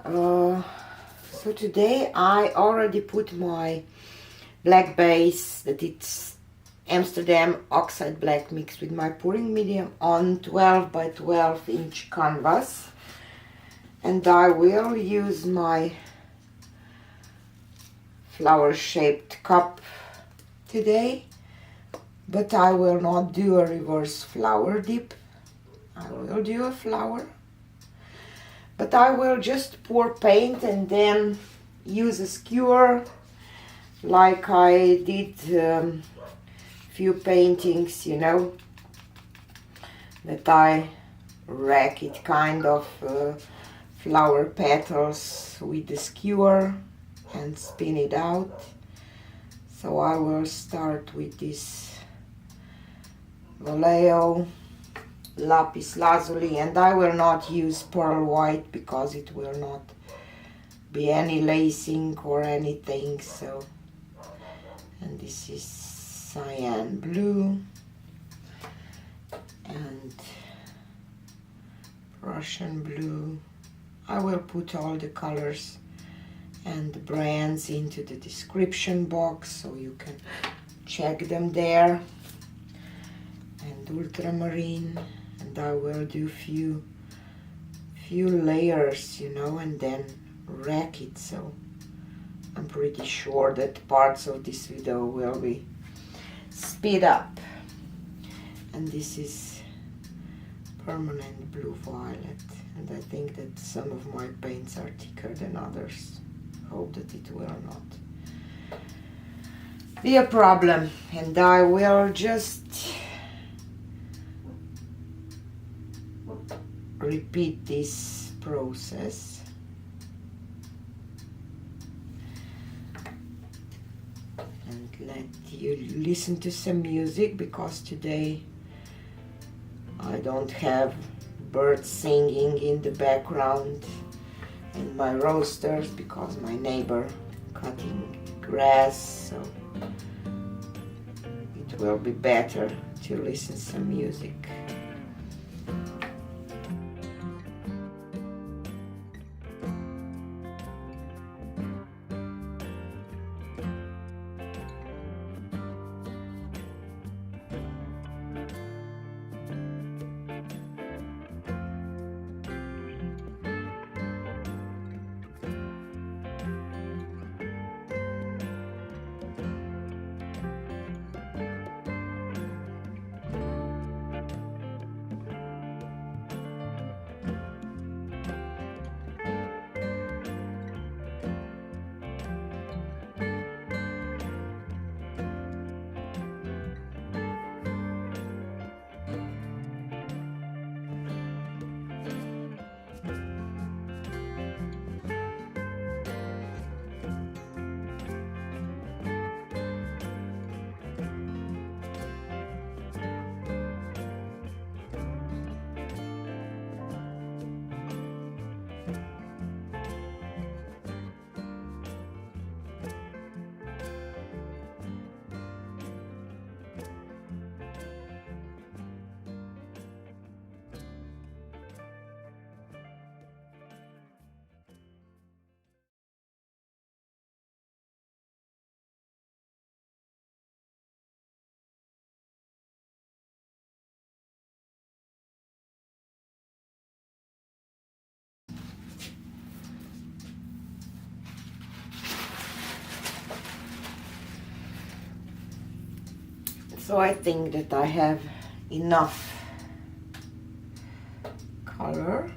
Uh, so today I already put my black base, that it's Amsterdam Oxide Black mixed with my pouring medium, on 12 by 12 inch canvas, and I will use my flower shaped cup today, but I will not do a reverse flower dip. I will do a flower, but I will just pour paint and then use a skewer like I did few paintings, you know, that I rack it kind of flower petals with the skewer and spin it out. So I will start with this Vallejo lapis lazuli, and I will not use pearl white because it will not be any lacing or anything. So, and this is cyan blue and Russian blue. I will put all the colors and the brands into the description box so you can check them there. And ultramarine, and I will do few layers, you know, and then rack it. So I'm pretty sure that parts of this video will be speed up. And this is permanent blue violet, and I think that some of my paints are thicker than others. Hope that it will not be a problem. And I will just repeat this process. And let you listen to some music, because today I don't have birds singing in the background and my roasters, because my neighbor cutting grass, so it will be better to listen some music. So I think that I have enough color.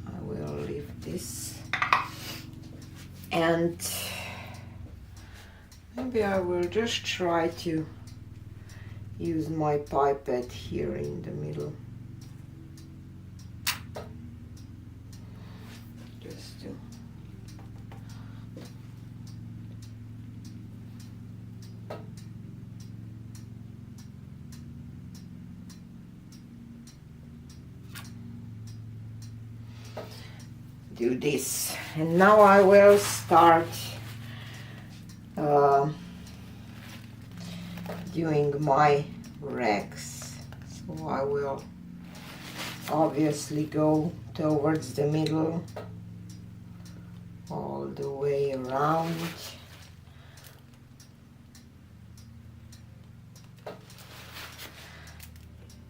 I will leave this, and maybe I will just try to use my pipette here in the middle, just to do this. And now I will start doing my racks. So I will obviously go towards the middle all the way around.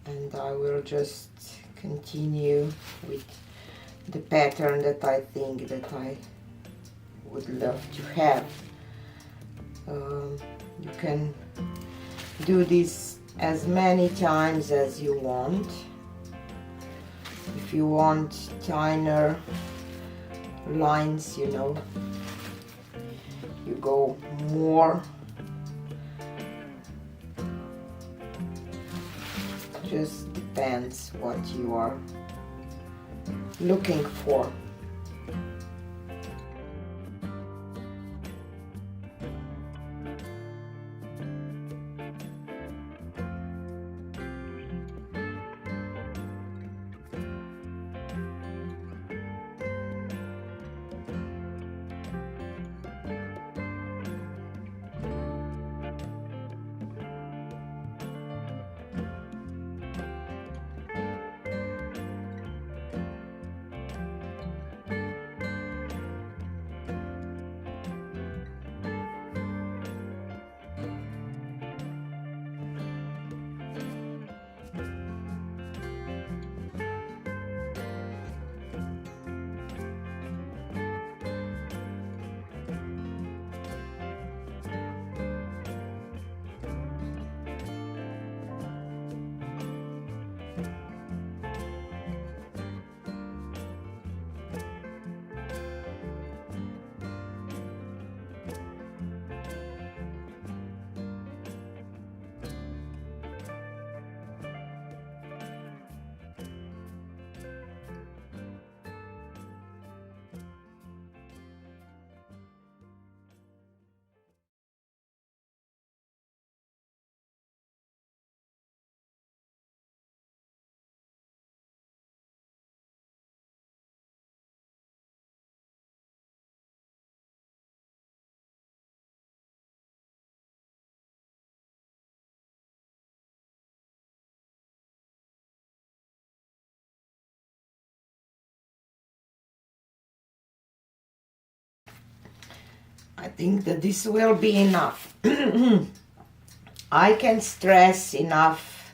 And I will just continue with the pattern that I think that I would love to have. You can do this as many times as you want. If you want tinier lines, you know, you go more. Just depends what you are looking for. I think that this will be enough. I can stress enough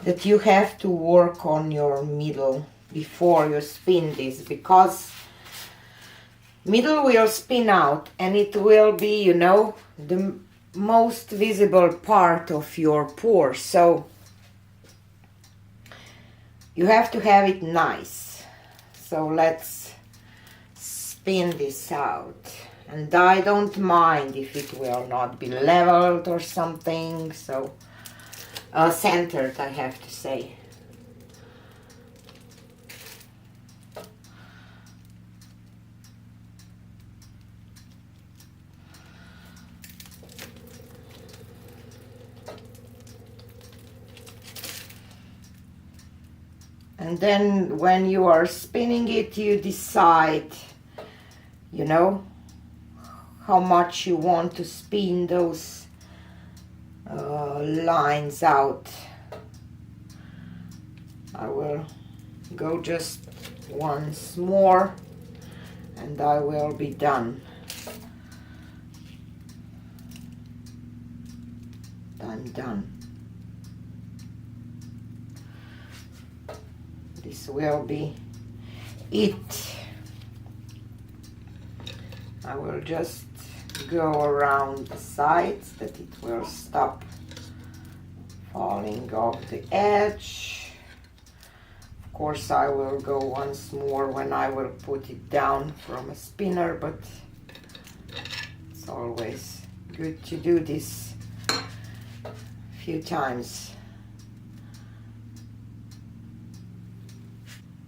that you have to work on your middle before you spin this, because middle will spin out and it will be, you know, the most visible part of your pour. So you have to have it nice. So let's spin this out. And I don't mind if it will not be leveled or something, so centered, I have to say. And then when you are spinning it, you decide, you know, how much you want to spin those lines out. I will go just once more and I will be done. I'm done. This will be it. I will just go around the sides that it will stop falling off the edge. Of course, I will go once more when I will put it down from a spinner, but it's always good to do this a few times.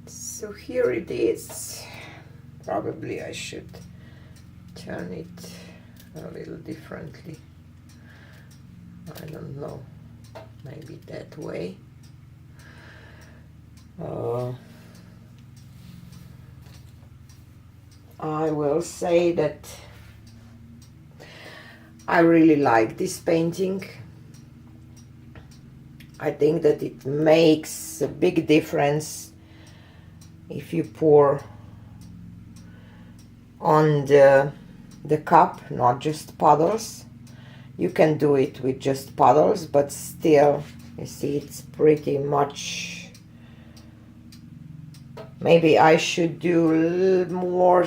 So here it is. Probably I should turn it a little differently. I don't know, maybe that way. I will say that I really like this painting. I think that it makes a big difference if you pour on the cup, not just puddles. You can do it with just puddles, but still, you see, it's pretty much. Maybe I should do more,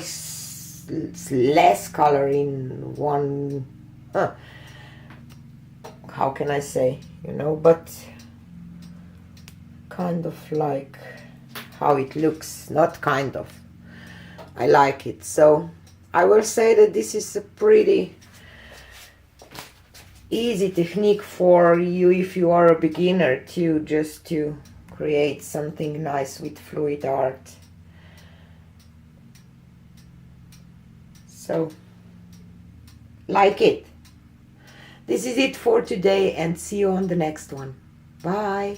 less color in one. How can I say? You know, but kind of like how it looks. Not kind of. I like it. So I will say that this is a pretty easy technique for you if you are a beginner to just to create something nice with fluid art. So like it. This is it for today, and see you on the next one. Bye.